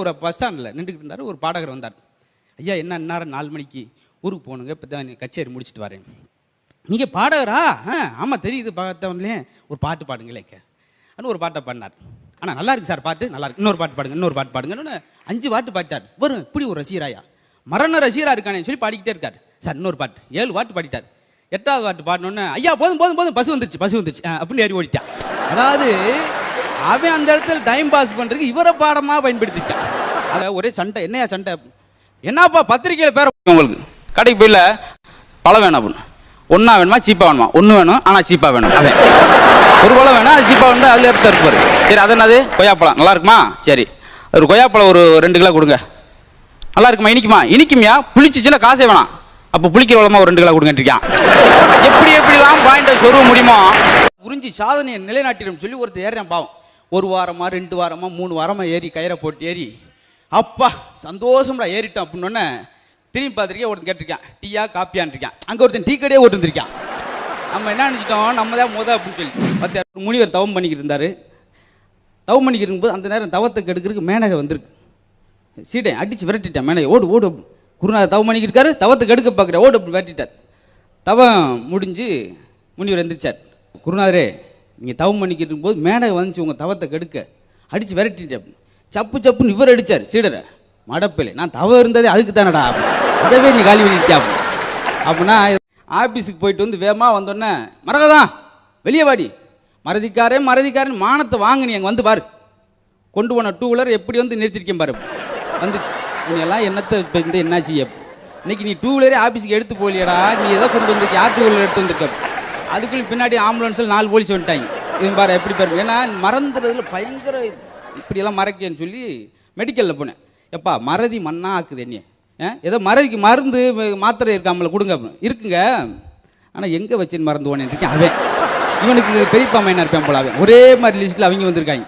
ஒரு பஸ் ஸ்டாண்டில் நின்றுக்கிட்டு இருந்தார். ஒரு பாடகர் வந்தார். ஐயா என்ன இந்நேரம் 4 மணிக்கு ஊருக்கு போகணுங்க, இப்போ தான் கச்சேரி முடிச்சுட்டு வரேன். நீங்கள் பாடகரா? ஆமாம் தெரியுது, பார்த்தவங்களே ஒரு பாட்டு பாடுங்களே ஒரு பாட்டை பாடினார். ஆனால் நல்லா இருக்கு சார் பாட்டு, நல்லா இருக்கு, இன்னொரு பாட்டு பாடுங்க, இன்னொரு பாட்டு பாடுங்கன்னு 5 பாட்டு பாடிட்டார். வரும் இப்படி ஒரு ரசிகராயா, மரண ரசிகராக இருக்கானே சொல்லி பாடிக்கிட்டே இருக்கார். சார் இன்னொரு பாட்டு 7 பாட்டு பாடிட்டார். 8வது பாட்டு பாடினோன்னு ஐயா போதும் போதும் போதும் பஸ் வந்துருச்சு அப்படின்னு ஏறி ஓடிட்டான். அதாவது அவன் அந்த இடத்துல டைம் பாஸ் பண்ணுறதுக்கு இவரை பாடமாக பயன்படுத்திட்டான். அதை ஒரே சண்டை, என்னையா சண்டை, என்னப்பா பத்திரிக்கையில் பேர உங்களுக்கு கடைக்கு போயில பழம் வேணும் அப்படின்னு, ஒன்றா வேணுமா சீப்பாக வேணுமா, ஒன்று வேணும் ஆனால் சீப்பாக வேணும், அவன் ஒரு பழம் வேணும் அது சீப்பாக வேணும், அதில் எடுத்து இருப்பாரு. சரி அது என்னது, கொய்யாப்பழம் நல்லா இருக்குமா, சரி ஒரு கொய்யாப்பழம் ஒரு 2 கிலோ கொடுங்க. நல்லா இருக்குமா, இனிக்குமா, இனிக்குமியா, புளிச்சிச்சுன்னா காசே வேணாம், அப்போ புளிக்கிற வளமா ஒரு 2 கிலோ கொடுங்கன்றிருக்கான். எப்படிலாம் பாயிண்ட்டை சொல்ல முடியுமோ புரிஞ்சு சாதனையை நிலைநாட்டிடும் சொல்லி ஒருத்தர் ஏறேன் பாவம். 1 வாரமா 2 வாரமா 3 வாரமா ஏறி கயிறை போட்டு ஏறி அப்பா சந்தோஷம்டா ஏறிட்டோம் அப்படின்னோடனே திரும்பி பார்த்துருக்கேன். ஒருத்தன் கேட்டிருக்கான் டீயா காப்பியான் இருக்கான். அங்கே ஒருத்தன் டீ கடையே ஓட்டுருந்துருக்கான். நம்ம என்ன நினச்சிட்டோம், நம்ம தான் அப்படின்னு சொல்லி பார்த்து முனிவர் தவம் பண்ணிக்கிட்டு இருந்தார். தவம் பண்ணிக்கிட்டு இருக்கும்போது அந்த நேரம் தவத்தை கெடுக்கிறதுக்கு மேனகை வந்திருக்கு. சீட்டை அடித்து விரட்டிட்டேன். மேனகை ஓடு ஓடு, குருநாதர் தவம் பண்ணிக்கிட்டு இருக்காரு, தவத்தை கெடுக்க பார்க்குறேன், ஓடு அப்படி விரட்டிட்டார். தவம் முடிஞ்சு முனிவர் எந்திரிச்சார். குருநாதரே நீங்கள் தவம் பண்ணிக்கிட்டு இருக்கும்போது மேனகை வந்துச்சு உங்கள் தவத்தை கெடுக்க, அடித்து விரட்டிட்டேன். சப்பு சப்புன்னு இவர் அடித்தார் சீடரை. மடப்பில்லை, நான் தவம் இருந்ததே அதுக்கு தானடா, அதவே நீ காலி பண்ணிட்டியா அப்படின்னா. ஆஃபீஸுக்கு போயிட்டு வந்து வேகமாக வந்தோடனே மரகதான் வெளியே வாடி, மறதிக்காரன் மானத்தை வாங்க, நீ அங்கே வந்து பாரு, கொண்டு போன 2 வீலர் எப்படி வந்து நிறுத்திருக்கேன் பாரு, வந்துச்சு. நீ என்னத்தை இப்போ இந்த என்ன செய்ய, இன்னைக்கு நீ 2 வீலரே ஆஃபீஸுக்கு எடுத்து போகலையடா, நீ எதை கொண்டு வந்திருக்க, யார் 2 வீலர் எடுத்து வந்திருக்க. அதுக்குள்ள பின்னாடி ஆம்புலன்ஸில் 4 போலீஸ் வந்துட்டாங்க. இது பாரு எப்படி பாரு, ஏன்னா மறந்துறதுல பயங்கர இப்படியெல்லாம் மறக்கேன்னு சொல்லி மெடிக்கலில் போனேன். எப்பா மறதி மண்ணா ஆக்குது என்னைய, ஏதோ மறதிக்கு மருந்து மாத்திரை இருக்காமல கொடுங்க இருக்குங்க, ஆனால் எங்கே வச்சுன்னு மறந்து போனேன் இருக்கேன். அவன் இவனுக்கு பெரியப்பா மைனா இருப்பேன் போல, அவன் ஒரே மாதிரி லிஸ்ட்ல அவங்க வந்திருக்காங்க.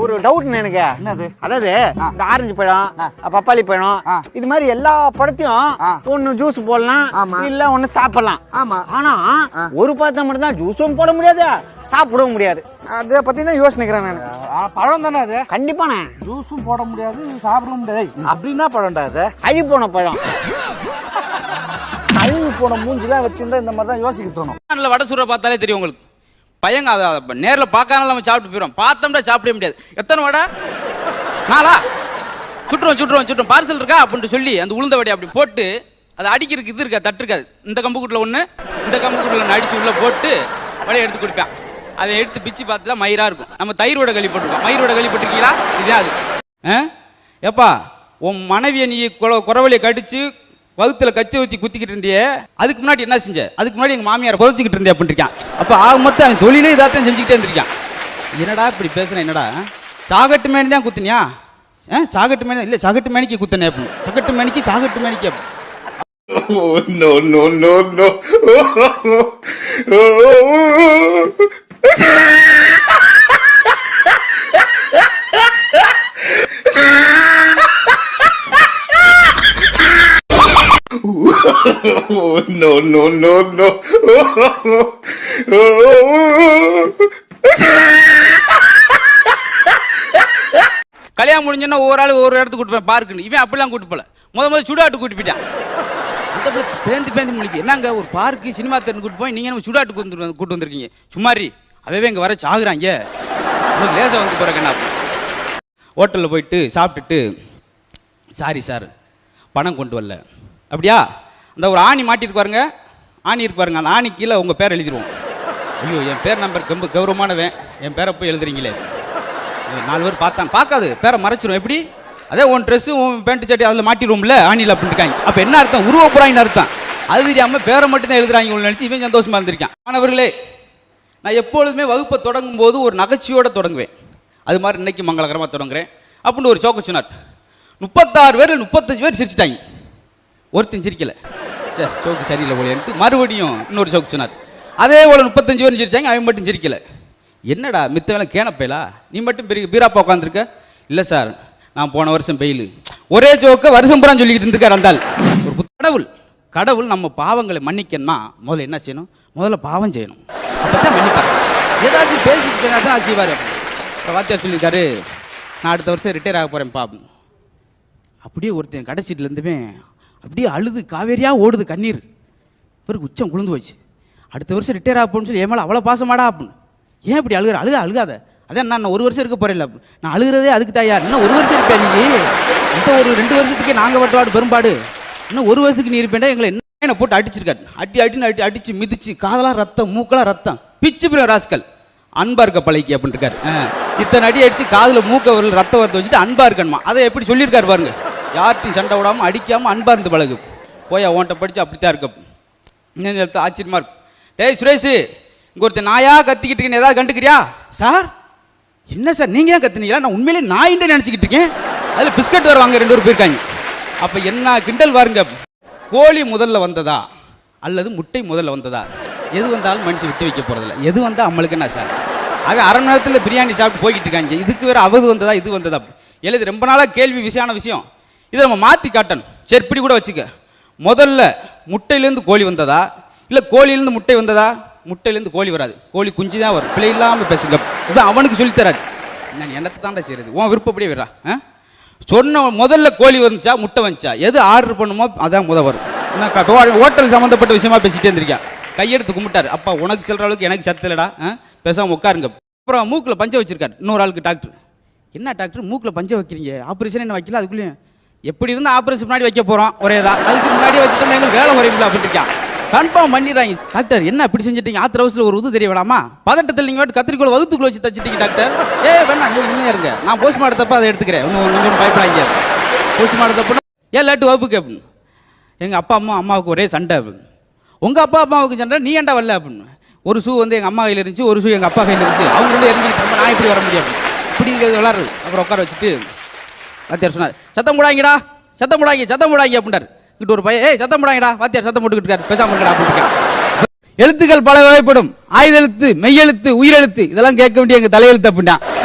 ஒரு டவுட் எனக்கு, என்னது, அதாவது இந்த ஆரஞ்சு பழம், பப்பாளி பழம், இது மாதிரி எல்லா பழத்தையும் ஒன்னு ஜூஸ் போடலாம், இல்ல ஒன்னு சாப்பிடலாம். ஆமா, ஆனா ஒரு பழத்தை மட்டும் தான் ஜூஸும் போட முடியாது, சாப்பிடவும் முடியாது. அதை பத்தி தான் யோசிக்கிறேன் நான். பழம் தானே அது, கண்டிப்பாண்ணே, ஜூஸும் போட முடியாது சாப்பிடவும் முடியாது. அப்படின்னா பழம்டா அது, அழி போன பழம். அழிவு போன மூஞ்சிலாம் வச்சிருந்தா இந்த மாதிரி தான் யோசிக்க தோணும். வடை சுடுற பார்த்தாலே தெரியும் உங்களுக்கு, பையங்க அதை நேரில் பார்க்காம நம்ம சாப்பிட்டு போயிடும், பார்த்தோம்னா சாப்பிட முடியாது. எத்தனை வடை, 4 சுட்டுருவோம் பார்சல் இருக்கா அப்படின்னு சொல்லி அந்த உளுந்த வடையை அப்படி போட்டு அதை அடிக்கிறதுக்கு இது இருக்கா, தட்டு இருக்காது, இந்த கம்பு கூட்டில் ஒன்று இந்த கம்பு கூட்டில் ஒன்று அடிச்சு உள்ள போட்டு வடையை எடுத்து கொடுப்பேன். அதை எடுத்து பிச்சு பார்த்துட்டா மயிரா இருக்கும். நம்ம தயிரோட களி போட்டுருக்கோம், மயிரோட களி போட்டிருக்கீங்களா, இதே அது. எப்பா உன் மனைவியை நீ குறவழியை கடிச்சு வகுத்துல கச்சி ஊற்றி குத்திக்கிட்டு இருந்தியே, அதுக்கு முன்னாடி என்ன செஞ்ச, அதுக்கு முன்னாடி எங்க மாமியாரை புதைச்சிக்கிட்டு இருந்தே அப்படின்னு இருக்கான். அப்ப ஆக மொத்தம் அவன் தொழிலே இதாத்தான் செஞ்சுக்கிட்டே இருந்திருக்கான். என்னடா இப்படி பேசுறேன், என்னடா சாகட்டு மேனி தான் குத்துனியா, சாகட்டு மேனி இல்ல சாகட்டு மேனிக்கு குத்தனே அப்படின்னு, சாகட்டு மேனிக்கு சாகட்டு மேனிக்கு. Oh, no, no, no, no. Oh, no, no, no, no. கல்யாணம் முடிஞ்சோன்னா ஒவ்வொரு ஆள் ஒவ்வொரு இடத்துக்கு கூட்டு போய் பார்க்குன்னு, இவன் அப்படிலாம் கூட்டு போல, முதல் சுடாட்டு கூட்டு போயிட்டான். பேந்து முடிக்கு என்னங்க ஒரு பார்க்கு சினிமா தேட்டர் கூட்டு போய் நீங்க நம்ம சுடாட்டு கூட்டு வந்திருக்கீங்க, சும்மாரி அவே இங்க வர சாகுறாங்க, லேசா வந்து போறேன். ஹோட்டலில் போயிட்டு சாப்பிட்டுட்டு சாரி சார் பணம் கொண்டு வரல, அப்படியா அந்த ஒரு ஆணி மாட்டிட்டு பாருங்க, ஆணி இருக்கு பாருங்க, அந்த ஆணி கீழே உங்க பேர் எழுதிடுவோம். ஐயோ என் பேர் நம்பர் ரொம்ப கௌரவமானவன், என் பேரை போய் எழுதுறீங்களே, 4 பேர் பார்த்தான், பார்க்காது பேரை மறைச்சிரும். எப்படி அதே உன் ட்ரெஸ்ஸு உன் பேண்ட் சட்டி அதில் மாட்டிடுவோம்ல ஆணியில் அப்படின்னு இருக்காங்க. அப்போ என்ன அர்த்தம், உருவ புறாயின்னு அர்த்தம். அது தெரியாமல் பேரை மட்டும் தான் எழுதுறாங்க நினச்சி இவன் சந்தோஷமா இருந்திருக்கான். மாணவர்களே, நான் எப்பொழுதுமே வகுப்பை தொடங்கும் போது ஒரு நகைச்சுவையோட தொடங்குவேன், அது மாதிரி இன்னைக்கு மங்களகரமாக தொடங்குறேன் அப்படின்னு ஒரு சோக்க சொன்னார். 36 பேர் 35 பேர் சிரிச்சிட்டாங்க, ஒருத்தன் சிரிக்கல, சார் சோக்கு சரியில்லை போலேன்ட்டு மறுபடியும் இன்னொரு சோக்கு சொன்னார். அதே போல 35 பேர் சிரிச்சாங்க, அவன் மட்டும் சிரிக்கல. என்னடா மித்த வேலை கேனப்பையிலா, நீ மட்டும் பெரிய பீராப்பா உட்காந்துருக்க. இல்லை சார் நான் போன வருஷம் பெயில், ஒரே ஜோக்க வருஷம் பூரா சொல்லிக்கிட்டு இருந்திருக்கார் அந்த ஒரு கடவுள் நம்ம பாவங்களை மன்னிக்கணும்னா முதல்ல என்ன செய்யணும், முதல்ல பாவம் செய்யணும், அப்பதான் மன்னிப்பார். ஏதாச்சும் பேசிட்டு தான் செய்வார். இப்போ வாத்தியார் சொல்லியிருக்காரு, நான் அடுத்த வருஷம் ரிட்டையர் ஆக போறேன் பாபு. அப்படியே ஒருத்தன் கடை சீட்டில் இருந்துமே அப்படியே அழுது காவேரியா ஓடுது கண்ணீர். பிறகு உச்சம் குளிர்ந்து போச்சு. அடுத்த வருஷம் ரிட்டையர் ஆகணும்னு சொல்லி ஏமால அவ்வளோ பாசமாடா அப்படின்னு. ஏன் இப்படி அழுகாத. அதான் நான் 1 வருஷம் இருக்க போறேன். நான் அழுகிறதே அதுக்கு தாயா. இன்னும் 1 வருஷம் இருப்பேன் நீ. இந்த ஒரு 2 வருஷத்துக்கே நாங்கள் பட்டுவாடு பெரும்பாடு. இன்னும் 1 வருஷத்துக்கு நீ இருப்பேன்டா. எங்களை என்ன போட்டு அடிச்சிருக்காரு. அடிச்சு மிதிச்சு காதெல்லாம் ரத்தம், மூக்கெல்லாம் ரத்தம், பிச்சு பிரிவு ராஸ்கல். அன்பா இருக்க பழகி அப்படின்னு இருக்காரு. இத்தனை அடி அடிச்சு காதுல மூக்க வரல ரத்த வரத்தை வச்சுட்டு அன்பா இருக்கணுமா. அதை எப்படி சொல்லியிருக்காரு பாருங்க. யார்ட்டையும் சண்டை விடாம அடிக்காம அன்பா இருந்து பழகு. போய் ஓன்ட்ட படிச்சு அப்படித்தான் இருக்க. ஆச்சரியமா இருக்கு. டேய் சுரேஷ், இங்க ஒருத்தர் நாயா கத்திக்கிட்டு இருக்கேன், ஏதாவது கண்டுக்கிறியா? சார் என்ன சார் நீங்க ஏன் கத்துனீங்களா? நான் உண்மையிலே நாயின்னு நினைச்சுக்கிட்டு இருக்கேன். அதுல பிஸ்கட் வருவாங்க 2 பேர் போயிருக்காங்க. அப்ப என்ன கிண்டல் பாருங்க. கோழி முதல்ல வந்ததா அல்லது முட்டை முதல்ல வந்ததா? எது வந்தாலும் மனுஷன் விட்டு வைக்க போறதில்ல. எது வந்தா நம்மளுக்கு என்ன சார்? அவன் 1/2 மணி நேரத்தில் பிரியாணி சாப்பிட்டு போய்கிட்டு இருக்காங்க. இதுக்கு வேற அவது வந்ததா இது வந்ததா? எழுது ரொம்ப நாளா கேள்வி விஷயம். இதை நம்ம மாத்தி காட்டணும். சரி இப்படி கூட வச்சுக்க. முதல்ல முட்டையிலேருந்து கோழி வந்ததா இல்ல கோழியிலேருந்து முட்டை வந்ததா? முட்டையிலேருந்து கோழி வராது, கோழி குஞ்சு தான் வரும். பிள்ளை இல்லாம பேசுங்க. இதான் அவனுக்கு சொல்லித்தராது. நான் என்னத்தை தாண்டா செய்யறது? உன் விருப்பப்படியே வரா. சொன்ன முதல்ல கோழி வந்துச்சா முட்டை வந்துச்சா? எது ஆர்டர் பண்ணுமோ அதான் வரும். ஹோட்டல் சம்மந்தப்பட்ட விஷயமா பேசிட்டே இருந்திருக்கேன். கையெடுத்து கும்பிட்டாரு. அப்பா உனக்கு சொல்ற அளவுக்கு எனக்கு சத்து இல்லடா, பேசாம உட்காருங்க. அப்புறம் மூக்கில் பஞ்சை வச்சிருக்காரு இன்னொரு ஆளுக்கு டாக்டர். என்ன டாக்டர் மூக்கில் பஞ்சை வைக்கிறீங்க? ஆப்ரேஷன் என்ன வைக்கல? அதுக்குள்ளேயும் எப்படி இருந்தா ஆப்ரேஷன் முன்னாடி வைக்க போறோம் ஒரே தான். அதுக்கு முன்னாடி வச்சுட்டு எங்களுக்கு வேலை குறையுங்களா அப்படின்னு இருக்கான். கன்ஃபார்ம் பண்ணிடுறாங்க. டாக்டர் என்ன இப்படி செஞ்சுட்டீங்க? ஆத்திர அவசரத்தில் ஒரு தெரிய வேணாமா? பதட்டத்தில் நீங்க கத்திரிக்கோள் வகுத்துக்குள்ள வச்சு தச்சிட்டீங்க டாக்டர். வேணா நீங்க இன்னும் இருங்க, நான் போஸ்ட்மார்ட்டத்தப்ப அதை எடுத்துக்கிறேன். இன்னும் பயப்படாங்க. போஸ்ட்மார்ட்டத்தப்ப ஏன் லேட்டு வகுப்பு கேட்பு. எங்க அப்பா அம்மாவுக்கு ஒரே சண்டை. உங்க அப்பா அம்மாவுக்கு சண்டை, நீ ஏன்டா வரல அப்படின்னு. ஒரு ஷூ வந்து எங்க அம்மா கையில் இருந்துச்சு, ஒரு ஷூ எங்க அப்பா கையில் இருந்துச்சு. அவங்க வந்து இறங்கிட்டு நான் இப்படி வர முடியாது. இப்படி விளாடுறது. அப்புறம் உட்கார வச்சுட்டு வாத்தியார் சொன்னார், சத்தம் போடாங்கடா, சத்தம் போடாங்க அப்படின்றாரு. இங்கிட்ட ஒரு பையன், சத்தம் போடாங்கடா. வாத்தியார் சத்தம் போட்டுக்கிட்டு இருக்காரு, பேசாம இருக்கா அப்படின்னு. எழுத்துக்கள் பல வகைப்படும். ஆயுதெழுத்து, மெய்யெழுத்து, உயிரெழுத்து, இதெல்லாம் கேட்க வேண்டிய எங்க தலையெழுத்து அப்படின்னா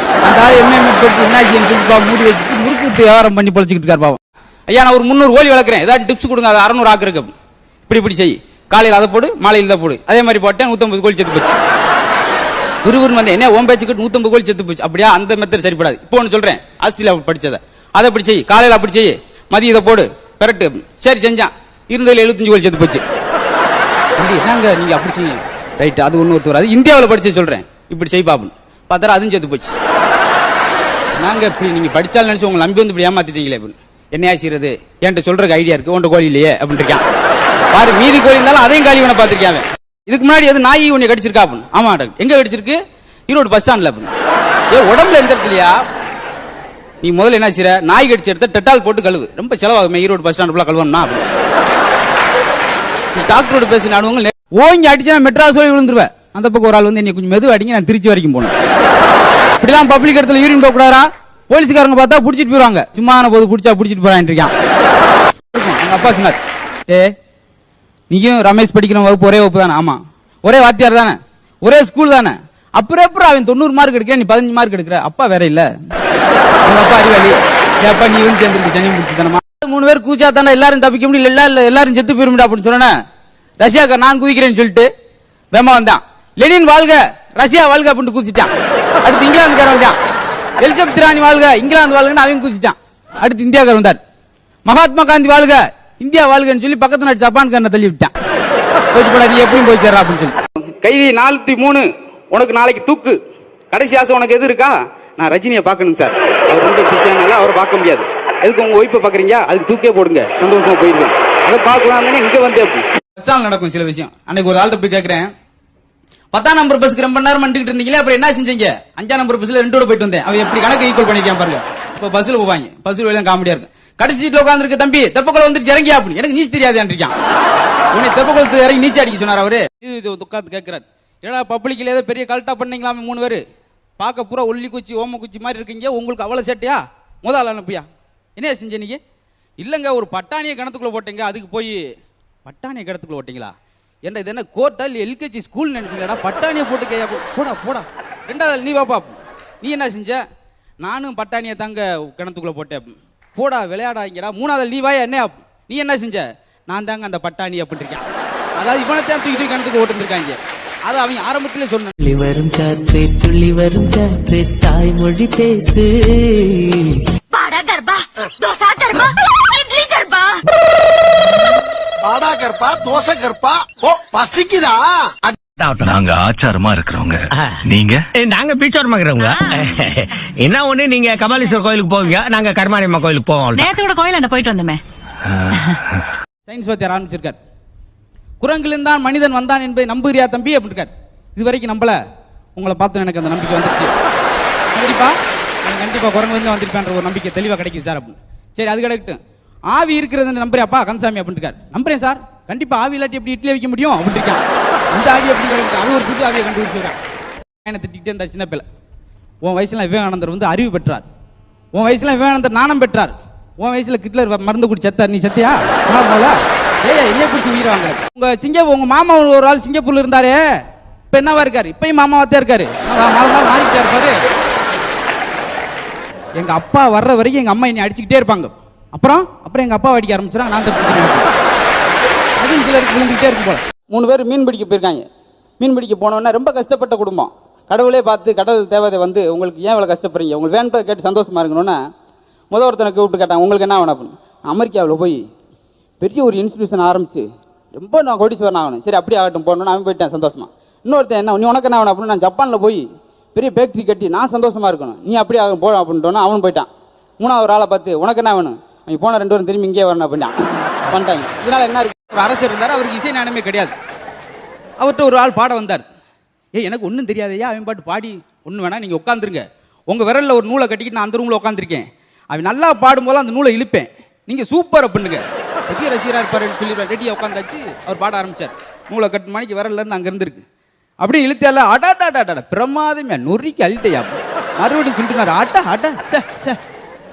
அந்த என்ன மூடி வச்சுட்டு முறுக்கு வியாபாரம் பண்ணி பழச்சிக்கிட்டு இருக்காரு பாவம். ஐயா நான் ஒரு 300 கோழி வளர்க்குறேன், ஏதாவது டிப்ஸ் கொடுங்க, அது 600 ஆக்குறக்கு. இப்படி செய், காலையில் அதை போடு, மாலையில் தான் போடு. அதே மாதிரி போட்டேன், 150 கோழி செத்து போச்சு. விறுவிறு வந்து என்ன ஓம் பேச்சுக்கிட்டு 150 கோழி செத்து போச்சு. அப்படியா? அந்த மெத்தட் சரிப்படாது. இப்போ ஒன்று சொல்றேன், ஆஸ்திரேலியா படிச்சதை அதை அப்படி செய், காலையில் அப்படி செய், மதியம் இதை போடு, பெரட்டு. சரி செஞ்சான், இருந்ததுல 75 கோழி செத்து போச்சு. என்னங்க நீங்க அப்படி செய்ய ரைட், அது ஒண்ணு ஒத்து வராது. இந்தியாவில் படிச்சு சொல்றேன், இப்படி செய் பாப்போம். பார்த்தா அதுவும் செத்து போச்சு. நாங்க இப்படி நீங்க படிச்சாலும் நினைச்சு உங்களை நம்பி வந்து இப்படி ஏமாத்திட்டீங்களே அப்படின்னு. என்னையா செய்யறது? என்கிட்ட சொல்றதுக்கு ஐடியா இருக்கு, உன்ட்ட கோழி இல்லையே அப்படின்னு இருக்கான். பாரு மீதி கோழி இருந்தாலும் அதையும் காலி பண்ண பார்த்திருக்காங்க. இதுக்கு முன்னாடி எது நாய் உன்னை கடிச்சிருக்கா அப்படின்னு. ஆமா டாக்டர். எங்க கடிச்சிருக்கு? ஈரோடு பஸ் ஸ்டாண்ட்ல அப்படின்னு. உடம்புல எந்த இடத்துலயா? நீ முதல்ல என்ன செய்யற? நாய் கடிச்ச எடுத்த டெட்டால் போட்டு கழுவு, ரொம்ப செலவாகுமே ஈரோடு பஸ் ஸ்டாண்ட் கழுவணும்னா. டாக்டரோட பேசி நாடுவாங்க. ஓங்கி அடிச்சா மெட்ராஸ் போய் விழுந்துருவேன். அந்த பக்கம் ஒரு ஆள் வந்து என்ன கொஞ்சம் மெது அடிங்க, நான் திருச்சி வரைக்கும் போனேன். இப்படிலாம் பப்ளிக் இடத்துல யூரின் போக கூடாதா? போலீஸ்காரங்க பார்த்தா புடிச்சிட்டு போயிருவாங்க. சும்மா போது புடிச்சா புடிச்சிட்டு போறான் இருக்கான். எங்க அப்பா சொன்னார், நீயும் ரமேஷ் படிக்கிற வகுப்பு ஒரே வகுப்பு தானே? ஆமா. ஒரே வாத்தியார் தானே? ஒரே ஸ்கூல் தானே? அப்புறம் அவன் 90 மார்க் எடுக்கிற, நீ 15 மார்க் எடுக்கிற. அப்பா வேற இல்ல, அப்பா அறிவாளி. அப்பா நீ வந்து சேர்ந்துருக்கு ஜனி முடிச்சு தானே. 3 பேர் கூச்சா தானே எல்லாரும் தப்பிக்க முடியல, எல்லாரும் செத்து போயிருந்தா அப்படின்னு சொன்ன. ரஷ்யாக்கா நான் குதிக்கிறேன்னு சொல்லிட்டு வேமா வந்தான். லெனின் வாழ்க, ரஷ்யா வாழ்க அப்படின்னு குதிச்சிட்டான். அடுத்து இங்கிலாந்துக்காரன் வந்தான். எலிசபெத் ராணி வாழ்க, இங்கிலாந்து வாழ்கன்னு அவன் குதிச்சிட்டான். அடுத்து இந்தியாக்காரர் வந்தார். மகாத்மா காந்தி வாழ்க, இந்தியா வாழ்கன்னு சொல்லி பக்கத்து நாட்டு ஜப்பான்காரனை தள்ளி விட்டான். நீ எப்படியும் போய் சேர்றா அப்படின்னு சொல்லி. கைதி 403, உனக்கு நாளைக்கு தூக்கு. கடைசி ஆசை உனக்கு எது இருக்கா? நான் ரஜினியை பார்க்கணும் சார், அவர் ரொம்ப பிஸியானால அவரை பார்க்க முடியாது. எதுக்கு உங்க ஒய்ஃபை பாக்குறீங்க? அதுக்கு தூக்கே போடுங்க, சந்தோஷமா போயிருக்கேன். அதை பார்க்கலாம் இங்க வந்து நடக்கும் சில விஷயம். அன்னைக்கு ஒரு ஆள்கிட்ட போய் கேட்கிறேன், 10ஆம் நம்பர் பஸ்க்கு ரொம்ப நேரம் பண்ணிட்டு இருந்தீங்களே, அப்புறம் என்ன செஞ்சீங்க? 5ஆம் நம்பர் பஸ்ல 2 போயிட்டு வந்தேன். அவன் எப்படி கணக்கு ஈக்குவல் பண்ணிருக்கான் பாருங்க. இப்ப பஸ்ல போவாங்க, பஸ்ல வெளியே காமெடியா இருக்கு. கடைசி சீட்ல உட்கார்ந்து இருக்க தம்பி தெப்பக்குளம் வந்துருச்சு இறங்கி அப்படின்னு. எனக்கு நீச்சல் தெரியாது இருக்கான். உன்னை தெப்பக்குளத்து இறங்கி நீச்சல் அடிக்க சொன்னார் அவரு. இது உட்காந்து கேட்கிறார், ஏன்னா பப்ளிக்ல ஏதோ பெரிய கல்ட்டா பண்ணீங்களாமே 3 பேரு, பார்க்க பூரா ஒல்லி குச்சி ஓம குச்சி மாதிரி இருக்கீங்க, உங்களுக்கு அவ்வளவு சேட்டையா? முதல்ல அனுப்பியா என்ன செஞ்ச நீங்க? இல்லங்க ஒரு பட்டாணியை கிணத்துக்குள்ள போட்டீங்க, அதுக்கு போய் பட்டாணியை கிணத்துக்குள்ள போட்டீங்களா? என்ன இது என்ன கோர்ட்டா இல்ல எல்கேஜி ஸ்கூல் நினைச்சீங்களா? பட்டாணியை போட்டு கேயா போடா போடா. 2வது நீ வாப்பா, நீ என்ன செஞ்ச? நானும் பட்டாணியை தாங்க கிணத்துக்குள்ள போட்டேன். போடா விளையாடாங்கடா. 3வது நீ வாயா, என்ன நீ என்ன செஞ்ச? நான் தாங்க அந்த பட்டாணி அப்படின்னு இருக்கேன். அதாவது இவனத்தான் தூக்கிட்டு கிணத்துக்கு ஓட்டுருக்காங்க. அது அவங்க ஆரம்பத்திலே சொன்ன. துள்ளி வரும் காற்றே தாய்மொழி பேசு. डोसा गरबा इडली गरबा பாடா கற்பா தோசை கற்பா ஓ பசிக்குதா நாங்க ஆச்சாரமா இருக்கிறவங்க நீங்க நாங்க பீச்சோரமா இருக்கிறவங்க என்ன ஒண்ணு நீங்க கபாலீஸ்வரர் கோயிலுக்கு போவீங்க நாங்க கருமாரியம்மா கோயிலுக்கு போவோம் நேத்து கூட கோயில் அந்த போயிட்டு வந்தோமே சயின்ஸ் வாத்தியார் ஆரம்பிச்சிருக்கார். குரங்கிலிருந்து தான் மனிதன் வந்தான் என்பதை நம்புறியா தம்பி அப்படின்னு இருக்கார். இது வரைக்கும் நம்பல, உங்களை பார்த்து எனக்கு அந்த நம்பிக்கை வந்துச்சு. கண்டிப்பா குரங்கிலிருந்து வந்திருப்பேன்ற ஒரு நம்பிக்கை தெளிவா கிடைக்குது சார் அப்படின்னு. சரி, அது கிடைக்கட்டும். ஆவி இருக்கிறது நம்புறியாப்பா கந்தசாமி அப்படின்னு இருக்காரு. நம்புறேன் சார், கண்டிப்பா ஆவி இல்லாட்டி எப்படி இட்லி வைக்க முடியும் அப்படின்னு இருக்கான். இந்த ஆவி எப்படி கிடைக்கும், அது ஒரு புது ஆவியை கண்டுபிடிச்சிருக்கான். என்ன திட்டிகிட்டே இருந்தா சின்ன பிள்ளை. உன் வயசுல விவேகானந்தர் வந்து அறிவு பெற்றார், உன் வயசுல விவேகானந்தர் நாணம் பெற்றார், உன் வயசுல கிட்லர் மருந்து குடி செத்தார், நீ செத்தியா? என்ன குடிச்சு உயிர் வாங்க. உங்க மாமா ஒரு ஆள் சிங்கப்பூர்ல இருந்தாரு, இப்ப என்னவா இருக்காரு? இப்பயும் மாமாவாத்தே இருக்காரு, மாறிட்டே இருப்பாரு. எங்க அப்பா வர்ற வரைக்கும் எங்க அம்மா என்னை அடிச்சுக்கிட்டே இருப்பாங்க. அப்புறம் எங்க அப்பா அடிக்க ஆரம்பிச்சிடாங்க, நான் தப்பிக்கிறேன். அதுவும் சிலருக்கு விழுந்துக்கிட்டே இருக்கும் போல. 3 பேர் மீன் பிடிக்க போயிருக்காங்க. மீன் பிடிக்க போனோன்னா ரொம்ப கஷ்டப்பட்ட குடும்பம். கடவுளே பார்த்து கடவுள் தேவதை வந்து உங்களுக்கு ஏன் இவ்வளோ கஷ்டப்படுறீங்க, உங்களுக்கு வேணும் கேட்டு சந்தோஷமா இருக்கணும்னா ஒருத்தனை கூப்பிட்டு கேட்டாங்க, உங்களுக்கு என்ன வேணும் அப்படின்னு. அமெரிக்காவில் போய் பெரிய ஒரு இன்ஸ்டிடியூஷன் ஆரம்பிச்சு ரொம்ப நான் கோடீஸ்வரன் ஆகணும். சரி, அப்படி ஆகட்டும் போகணும்னு அவன் போயிட்டேன் சந்தோஷமா. இன்னொருத்தன் என்ன, நீ உனக்கு என்ன வேணும் அப்படின்னு, நான் ஜப்பானில் போய் பெரிய ஃபேக்ட்ரி கட்டி நான் சந்தோஷமா இருக்கணும், நீ அப்படி ஆக போ அப்படின்ட்டோன்னா அவன் போயிட்டான். 3வது ஒரு ஆளை பார்த்து உனக்கு என்ன வேணும், அவங்க போன 2 பேரும் திரும்பி இங்கே வரணும் அப்படின்னா பண்ணிட்டாங்க. இதனால என்ன இருக்கு, ஒரு அரசர் இருந்தார், அவருக்கு இசை ஞானமே கிடையாது. அவர்கிட்ட ஒரு ஆள் பாட வந்தார். எனக்கு ஒன்றும் தெரியாதையா, அவன் பாட்டு பாடி ஒன்று வேணா நீங்கள் உட்காந்துருங்க, உங்கள் விரலில் ஒரு நூலை கட்டிக்கிட்டு நான் அந்த ரூமில் உட்காந்துருக்கேன், அவன் நல்லா பாடும்போது அந்த நூலை இழுப்பேன், நீங்கள் சூப்பராக பண்ணுங்க, பெரிய ரசிகராக இருப்பாருன்னு சொல்லி ரெடியாக உட்காந்தாச்சு. அவர் பாட ஆரம்பித்தார். நூலை கட்டு மணிக்கு விரல்லேருந்து அங்கே இருந்திருக்கு. அப்படியே இழுத்தால அடாடாடாடா பிரமாதமே நொறிக்கு அழிட்டையா. மறுபடியும் சொல்லிட்டுனாரு,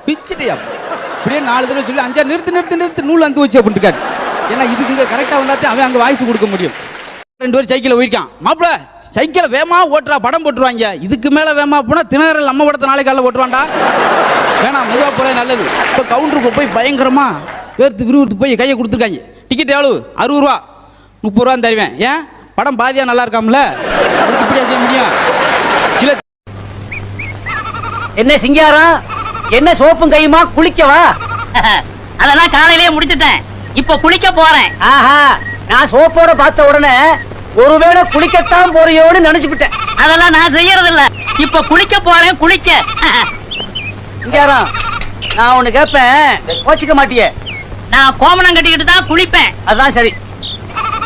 பிச்சுட்டையா. அப்படியே 4 தடவை சொல்லி 5 நிறுத்து நூல் அங்கு வச்சு அப்படின்னு இருக்காரு. ஏன்னா இதுக்கு இங்கே கரெக்டாக வந்தாச்சும் அவன் அங்கே வாய்ஸ் கொடுக்க முடியும். 2 பேரும் சைக்கிளை போயிருக்கான். மாப்பிள்ள சைக்கிளை வேமா ஓட்டுறா, படம் போட்டுருவாங்க, இதுக்கு மேலே வேமா போனால் திணறல் நம்ம படத்தை நாளை காலையில் ஓட்டுவான்டா, வேணாம் மெதுவாக போல நல்லது. இப்போ கவுண்டருக்கு போய் பயங்கரமா விறுவிறுத்து போய் கையை கொடுத்துருக்காங்க. டிக்கெட் எவ்வளவு? 60 ரூபா, 30 ரூபா தருவேன். ஏன் படம் பாதியா நல்லா இருக்காமல, இப்படியா செய்ய முடியும்? சில என்ன சிங்காரம், என்ன சோப்பும் கையுமா, குளிக்கவா? அதெல்லாம் காலையிலேயே முடிச்சிட்டேன், இப்ப குளிக்க போறேன். ஆஹா, நான் சோப்போட பார்த்த உடனே ஒருவேளை குளிக்கத்தான் போறியோன்னு நினைச்சுக்கிட்டேன். அதெல்லாம் நான் செய்யறது இல்ல, இப்ப குளிக்க போறேன், குளிக்க. சிங்காரம், நான் ஒண்ணு கேட்பேன், கோச்சிக்க மாட்டியே? நான் கோமணம் கட்டிக்கிட்டு தான் குளிப்பேன். அதான் சரி.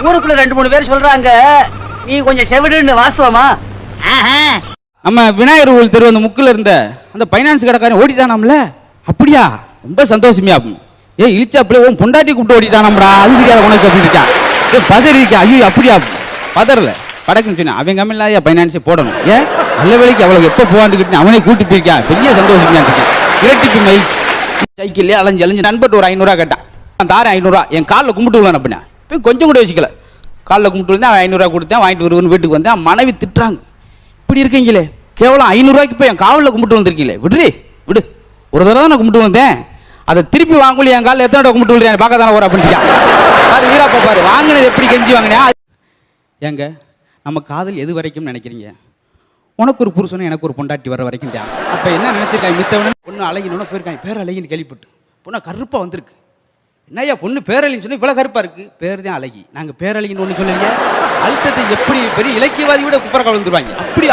ஊருக்குள்ள 2-3 பேர் சொல்றாங்க நீ கொஞ்சம் செவிடுன்னு, வாஸ்தவமா? நம்ம விநாயகர் கோவில் தெரு அந்த முக்கில் இருந்த அந்த பைனான்ஸ் கடைக்காரன் ஓடிட்டானாம்ல, அப்படியா? ரொம்ப சந்தோஷமியா. இழிச்சா அப்படியே பொண்டாட்டி கூப்பிட்டு ஓடிட்டானாம்டா, அது தெரியாத உனக்கு அப்படி இருக்கா, பதறி இருக்கா? ஐயோ அப்படியா? பதறல படக்குன்னு சொன்னா அவன் கம்மியில்லாத பைனான்ஸே போடணும். ஏன் நல்ல வேலைக்கு அவ்வளவு எப்போ போவாண்டுக்கிட்டு அவனே கூட்டி போயிருக்கான், பெரிய சந்தோஷமா இருக்கேன். இரட்டிப்பு மகிழ்ச்சி. சைக்கிள்லேயே அலைஞ்சு நண்பர் ஒரு 500 ரூபா கேட்டான், நான் தாரேன் 500 ரூபா, என் காலில் கும்பிட்டு விடலாம் அப்படின்னா. இப்போ கொஞ்சம் கூட வச்சுக்கல, காலில் கும்பிட்டு வந்து அவன் 500 ரூபா கொடுத்தேன், வாங்கிட்டு வருவன்னு வீட்டுக்கு வந்தேன். மனைவி திட்டுறாங்க, இப்படி இருக்கீங்களே, கேவலம் 500 ரூபாய்க்கு போய் என் காலில் கும்பிட்டு வந்திருக்கீங்களே, விடு ஒரு தடவை தான் நான் கும்பிட்டு வந்தேன், அதை திருப்பி வாங்கல, என் காலில் எத்தனை தடவை கும்பிட்டு விடுறேன் பார்க்க தானே வர அப்படின்னு. அது வீராப்பா பாரு, வாங்கினது எப்படி கெஞ்சி வாங்கினேன். ஏங்க நம்ம காதல் எது வரைக்கும் நினைக்கிறீங்க? உனக்கு ஒரு புருஷனும் எனக்கு ஒரு பொண்டாட்டி வர வரைக்கும் தான். அப்போ என்ன நினைச்சிருக்காங்க, மித்தவன பொண்ணு அழகினோட போயிருக்காங்க, பேர் அழகின்னு கேள்விப்பட்டு பொண்ணு கருப்பாக வந்திருக்கு. என்னையா பொண்ணு பேரழின்னு சொன்னா இவ்வளோ கருப்பாக இருக்கு, பேர் தான் அழகி, நாங்கள் பேரழின்னு ஒன்று சொல்லலையே. அழுத்தத்தை எப்படி பெரிய இலக்கியவாதி விட குப்பரை கலந்துருவாங்க அப்படி.